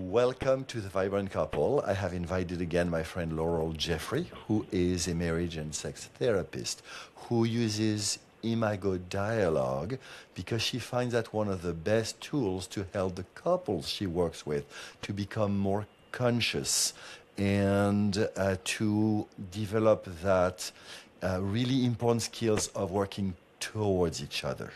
Welcome to The Vibrant Couple. I have invited again my friend Laurel Jeffrey, who is a marriage and sex therapist who uses Imago dialogue because she finds that one of the best tools to help the couples she works with to become more conscious and to develop that really important skills of working towards each other.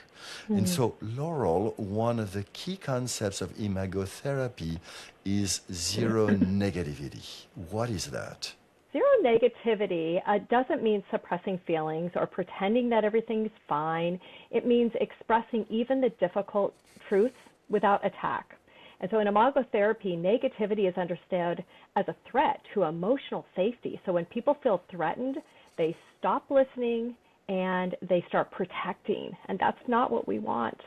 And so, Laurel, one of the key concepts of Imago Therapy is zero negativity. What is that? Zero negativity doesn't mean suppressing feelings or pretending that everything's fine. It means expressing even the difficult truths without attack. And so in Imago Therapy, negativity is understood as a threat to emotional safety. So when people feel threatened, they stop listening and they start protecting. And that's not what we want.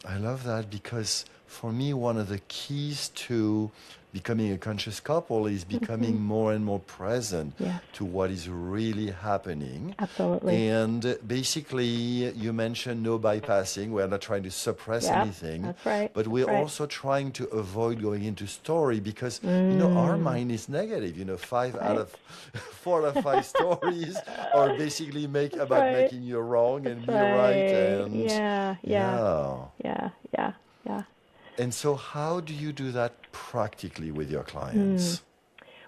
I love that because for me, one of the keys to becoming a conscious couple is becoming more and more present to what is really happening. Absolutely. And basically, you mentioned no bypassing. We're not trying to suppress anything. That's right. But we're also trying to avoid going into story because, our mind is negative. 4 out of 5 stories are basically about making you wrong and me right. And Yeah. And so how do you do that practically with your clients?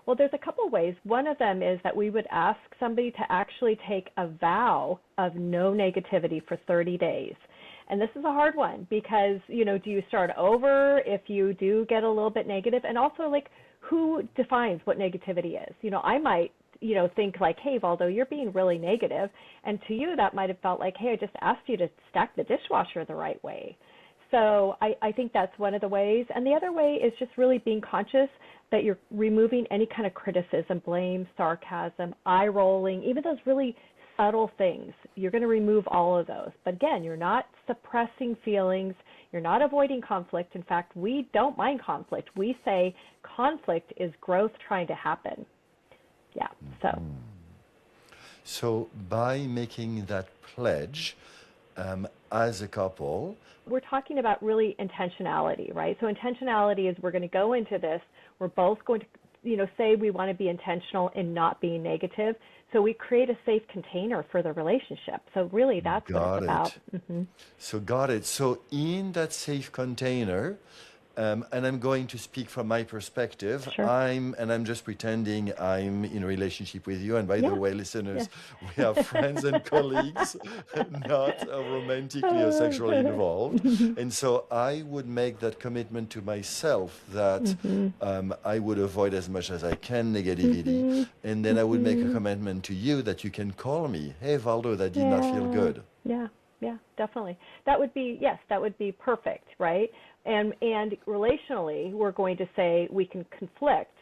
Well, there's a couple of ways. One of them is that we would ask somebody to actually take a vow of no negativity for 30 days. And this is a hard one because, do you start over if you do get a little bit negative? And also, who defines what negativity is? I might, think like, hey, Valdo, you're being really negative. And to you, that might have felt like, hey, I just asked you to stack the dishwasher the right way. So I think that's one of the ways. And the other way is just really being conscious that you're removing any kind of criticism, blame, sarcasm, eye rolling, even those really subtle things. You're going to remove all of those. But again, you're not suppressing feelings. You're not avoiding conflict. In fact, we don't mind conflict. We say conflict is growth trying to happen. Yeah, So by making that pledge as a couple, we're talking about really intentionality, right? So intentionality is we're going to go into this. We're both going to, say we want to be intentional in not being negative. So we create a safe container for the relationship. So really that's what it's about. So got it. So in that safe container, and I'm going to speak from my perspective. Sure. I'm just pretending I'm in a relationship with you. And by the way, listeners, we are friends and colleagues, not romantically or sexually involved. And so I would make that commitment to myself that I would avoid as much as I can negativity. And then I would make a commitment to you that you can call me. Hey, Valdo, that did not feel good. Yeah, definitely. That would be perfect, right? And relationally, we're going to say we can conflict,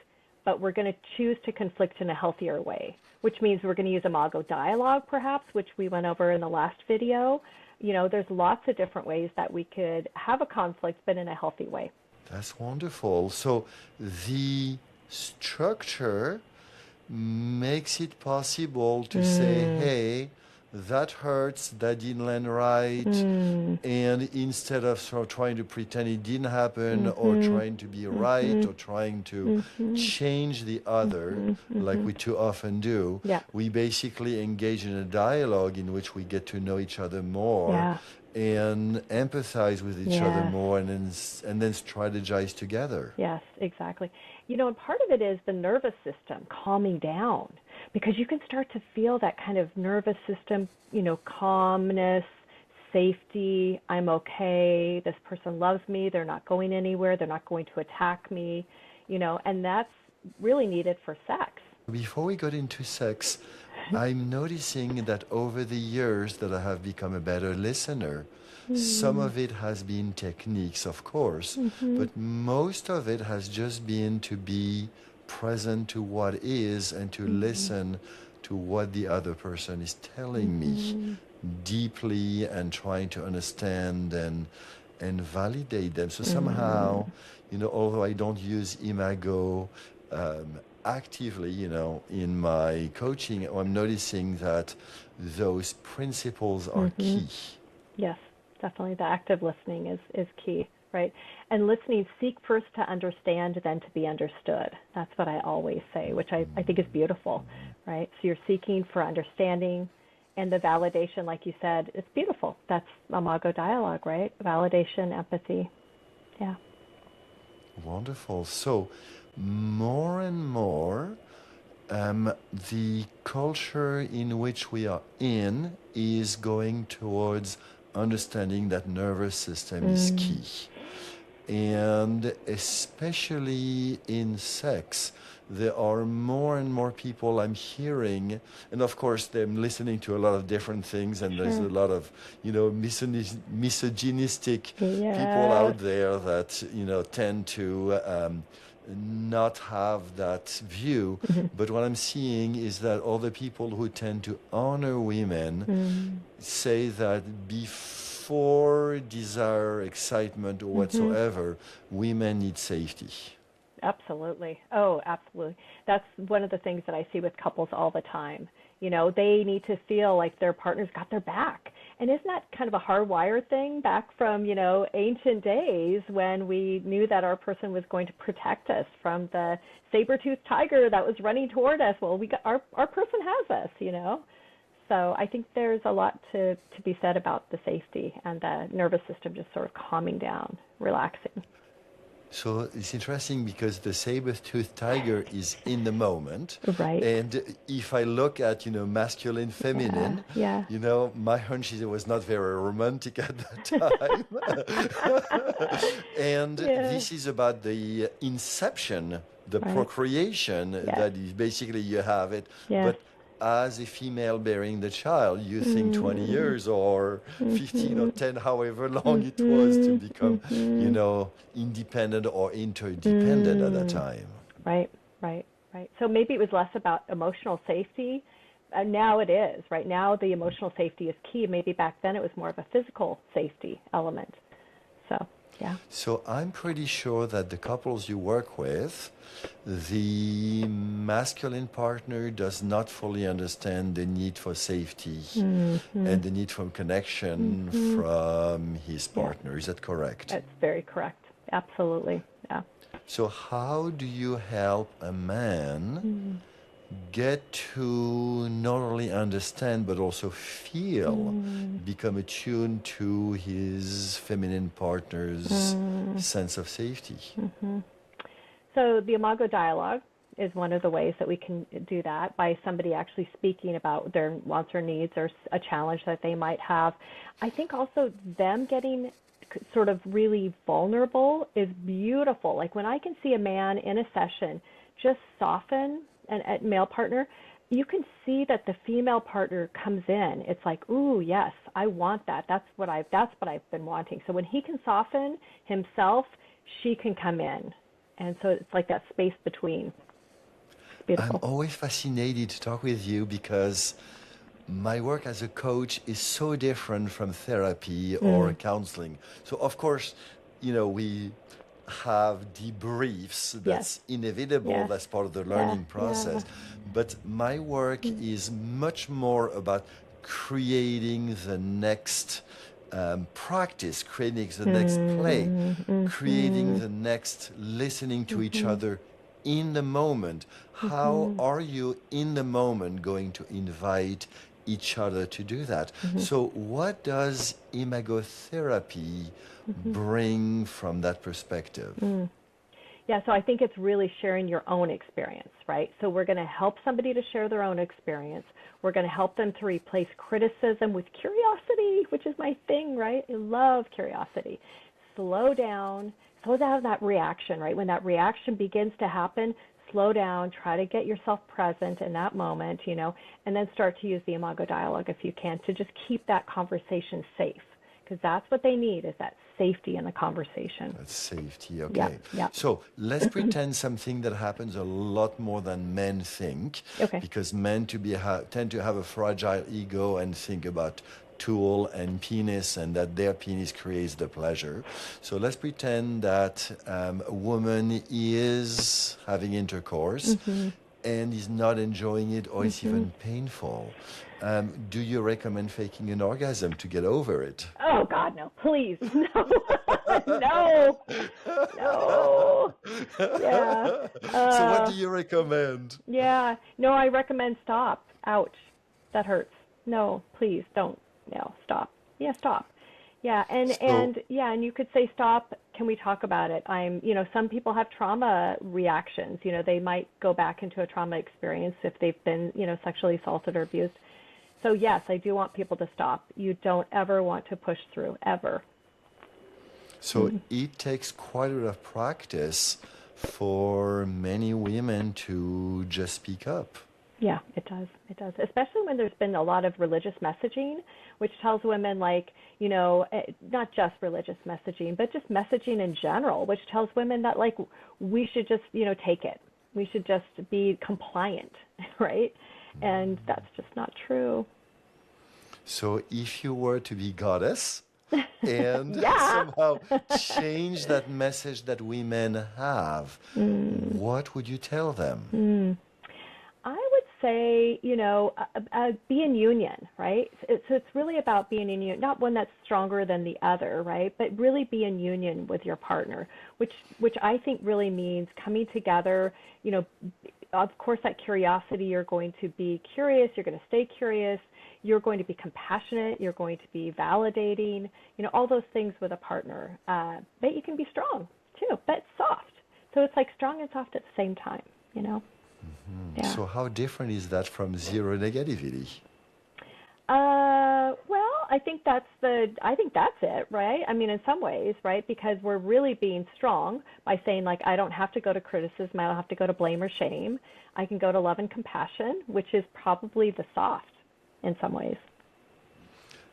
but we're going to choose to conflict in a healthier way, which means we're going to use Imago dialogue, perhaps, which we went over in the last video. There's lots of different ways that we could have a conflict, but in a healthy way. That's wonderful. So the structure makes it possible to say, hey, that hurts, that didn't land right, and instead of sort of trying to pretend it didn't happen or trying to be right or trying to change the other like we too often do, we basically engage in a dialogue in which we get to know each other more and empathize with each other more and then strategize together. Yes, exactly. And part of it is the nervous system calming down. Because you can start to feel that kind of nervous system, calmness, safety, I'm okay, this person loves me, they're not going anywhere, they're not going to attack me, and that's really needed for sex. Before we got into sex, I'm noticing that over the years that I have become a better listener, some of it has been techniques, of course, but most of it has just been to be present to what is and to listen to what the other person is telling me deeply and trying to understand and validate them. So somehow, although I don't use Imago actively, in my coaching, I'm noticing that those principles are key. Yes, definitely. The active listening is key, right? And listening, seek first to understand, then to be understood. That's what I always say, which I think is beautiful, right? So you're seeking for understanding, and the validation, like you said, it's beautiful. That's Imago dialogue, right? Validation, empathy. Yeah. Wonderful. So more and more, the culture in which we are in is going towards understanding that nervous system is key. And especially in sex, there are more and more people I'm hearing, and of course I'm listening to a lot of different things, and there's a lot of, misogynistic people out there that, tend to not have that view. But what I'm seeing is that all the people who tend to honor women say that before desire, excitement, or whatsoever, women need safety. Absolutely. Oh, absolutely. That's one of the things that I see with couples all the time. They need to feel like their partner's got their back. And isn't that kind of a hardwired thing back from, ancient days when we knew that our person was going to protect us from the saber-toothed tiger that was running toward us? Well, our person has us, So I think there's a lot to be said about the safety and the nervous system just sort of calming down, relaxing. So it's interesting because the saber-toothed tiger is in the moment. Right. And if I look at, masculine, feminine, my hunch is it was not very romantic at that time. And this is about the inception, the procreation, that is basically you have it. But as a female bearing the child, you think 20 years or 15 or 10, however long it was to become, independent or interdependent at that time. Right. So maybe it was less about emotional safety. Now it is, right? Now the emotional safety is key. Maybe back then it was more of a physical safety element. So, yeah. So I'm pretty sure that the couples you work with, the masculine partner does not fully understand the need for safety and the need for connection from his partner. Is that correct? That's very correct. Absolutely. Yeah. So how do you help a man get to not only understand but also feel, become attuned to his feminine partner's sense of safety? So the Imago dialogue is one of the ways that we can do that, by somebody actually speaking about their wants or needs or a challenge that they might have. I think also them getting sort of really vulnerable is beautiful. Like when I can see a man in a session just soften a male partner, you can see that the female partner comes in. It's like, ooh, yes, I want that. That's what I've been wanting. So when he can soften himself, she can come in. And so it's like that space between. Beautiful. I'm always fascinated to talk with you because my work as a coach is so different from therapy or counseling. So, of course, we have debriefs. That's inevitable. That's part of the learning process. But my work is much more about creating the next practice, creating the next play, creating the next listening to each other in the moment. How are you in the moment going to invite each other to do that? So what does Imago Therapy bring from that perspective? Yeah, so I think it's really sharing your own experience, right? So we're going to help somebody to share their own experience. We're going to help them to replace criticism with curiosity, which is my thing, right? I love curiosity. Slow down that reaction, right? When that reaction begins to happen, slow down, try to get yourself present in that moment, and then start to use the Imago dialogue if you can to just keep that conversation safe, because that's what they need, is that safety in the conversation. That's safety, okay. Yeah. So let's pretend something that happens a lot more than men think, because men tend to have a fragile ego and think about tool and penis, and that their penis creates the pleasure. So let's pretend that a woman is having intercourse and is not enjoying it, or it's even painful. Do you recommend faking an orgasm to get over it? Oh, God, no. Please, no. No, no. Yeah. So what do you recommend? Yeah. No, I recommend stop. Ouch. That hurts. No, please don't. No, stop. Yeah, stop. Yeah, So and you could say stop. Can we talk about it? Some people have trauma reactions. They might go back into a trauma experience if they've been, sexually assaulted or abused. So yes, I do want people to stop. You don't ever want to push through, ever. So it takes quite a lot of practice for many women to just speak up. Yeah, it does. It does. Especially when there's been a lot of religious messaging, which tells women not just religious messaging, but just messaging in general, which tells women that we should just, take it. We should just be compliant, right? And that's just not true. So if you were to be goddess and Yeah. somehow change that message that women have, what would you tell them? I would say, be in union, right? So it's really about being in union, not one that's stronger than the other, right? But really be in union with your partner, which I think really means coming together, of course, that curiosity, you're going to be curious, you're going to stay curious, you're going to be compassionate, you're going to be validating, all those things with a partner. But you can be strong too, but soft. So it's like strong and soft at the same time, Yeah. So how different is that from zero negativity? Well, I think that's it, right? I mean, in some ways, right? Because we're really being strong by saying I don't have to go to criticism, I don't have to go to blame or shame. I can go to love and compassion, which is probably the soft in some ways.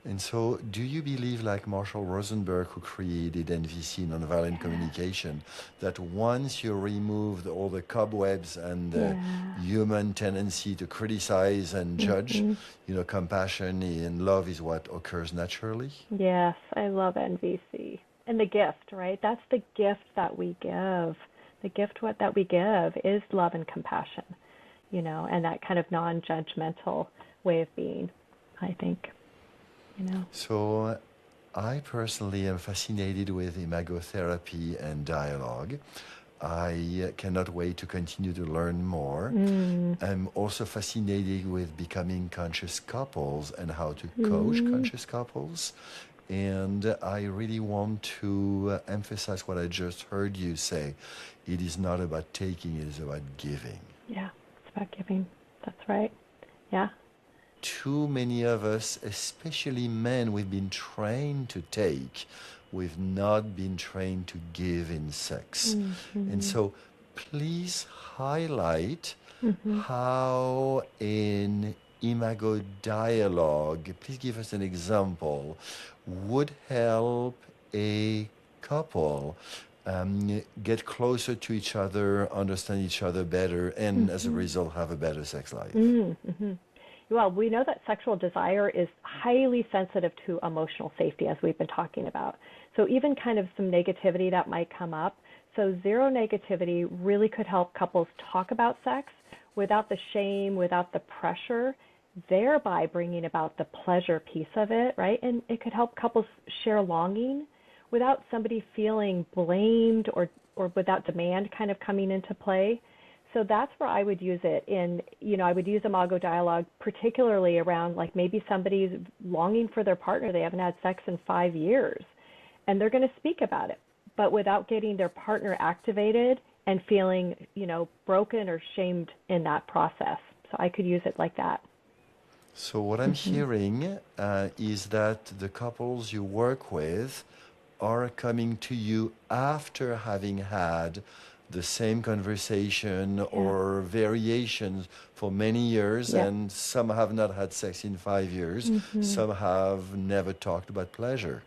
And so, do you believe, like Marshall Rosenberg, who created NVC, Nonviolent Communication, that once you removed all the cobwebs and the human tendency to criticize and judge, compassion and love is what occurs naturally? Yes, I love NVC. And the gift, right? That's the gift that we give. The gift that we give is love and compassion, and that kind of non-judgmental way of being, I think. So I personally am fascinated with Imago Therapy and dialogue. I cannot wait to continue to learn more. I'm also fascinated with becoming conscious couples and how to coach conscious couples. And I really want to emphasize what I just heard you say. It is not about taking, it is about giving. Yeah, it's about giving. That's right. Yeah. Too many of us, especially men, we've been trained to take. We've not been trained to give in sex. And so please highlight how in Imago dialogue, please give us an example, would help a couple get closer to each other, understand each other better, and as a result have a better sex life. Well, we know that sexual desire is highly sensitive to emotional safety, as we've been talking about. So even kind of some negativity that might come up. So zero negativity really could help couples talk about sex without the shame, without the pressure, thereby bringing about the pleasure piece of it, right? And it could help couples share longing without somebody feeling blamed or without demand kind of coming into play. So that's where I would use it I would use Imago dialogue, particularly around maybe somebody's longing for their partner. They haven't had sex in 5 years and they're going to speak about it, but without getting their partner activated and feeling, broken or shamed in that process. So I could use it like that. So what I'm hearing is that the couples you work with are coming to you after having had the same conversation or variations for many years, and some have not had sex in 5 years, some have never talked about pleasure.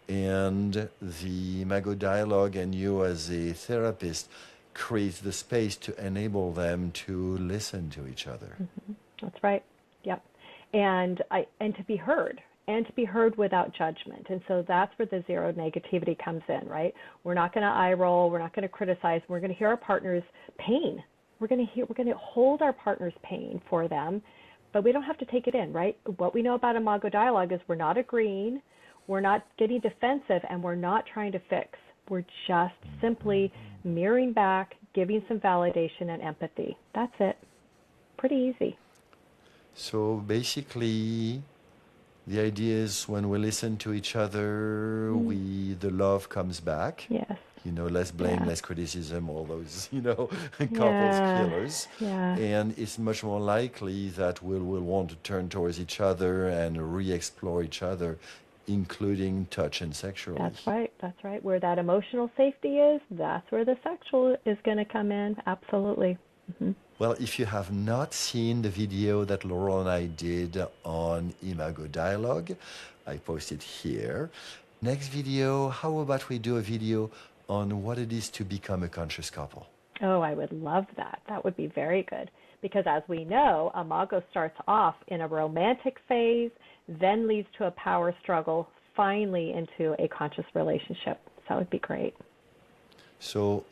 And the Imago dialogue and you as a therapist creates the space to enable them to listen to each other. That's right. Yep. And to be heard. And to be heard without judgment. And so that's where the zero negativity comes in, right? We're not going to eye roll. We're not going to criticize. We're going to hear our partner's pain. We're going to hold our partner's pain for them, but we don't have to take it in, right? What we know about Imago dialogue is we're not agreeing. We're not getting defensive, and we're not trying to fix. We're just simply mirroring back, giving some validation and empathy. That's it. Pretty easy. So basically, the idea is when we listen to each other, the love comes back. Yes. Less blame, Yeah. less criticism, all those, couples Yeah. killers. Yeah. And it's much more likely that we'll want to turn towards each other and re-explore each other, including touch and sexually. That's right. That's right. Where that emotional safety is, that's where the sexual is going to come in. Absolutely. Mm-hmm. Well, if you have not seen the video that Laurel and I did on Imago Dialogue, I posted here. Next video, how about we do a video on what it is to become a conscious couple? Oh, I would love that. That would be very good. Because as we know, Imago starts off in a romantic phase, then leads to a power struggle, finally into a conscious relationship. So that would be great. So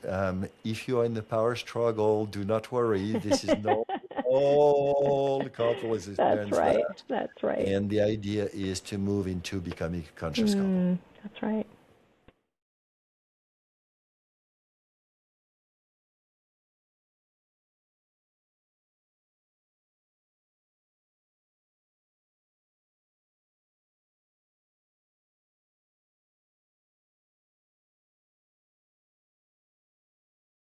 if you are in the power struggle, do not worry. This is not all couples experience That's right. that. That's right. And the idea is to move into becoming a conscious couple. That's right.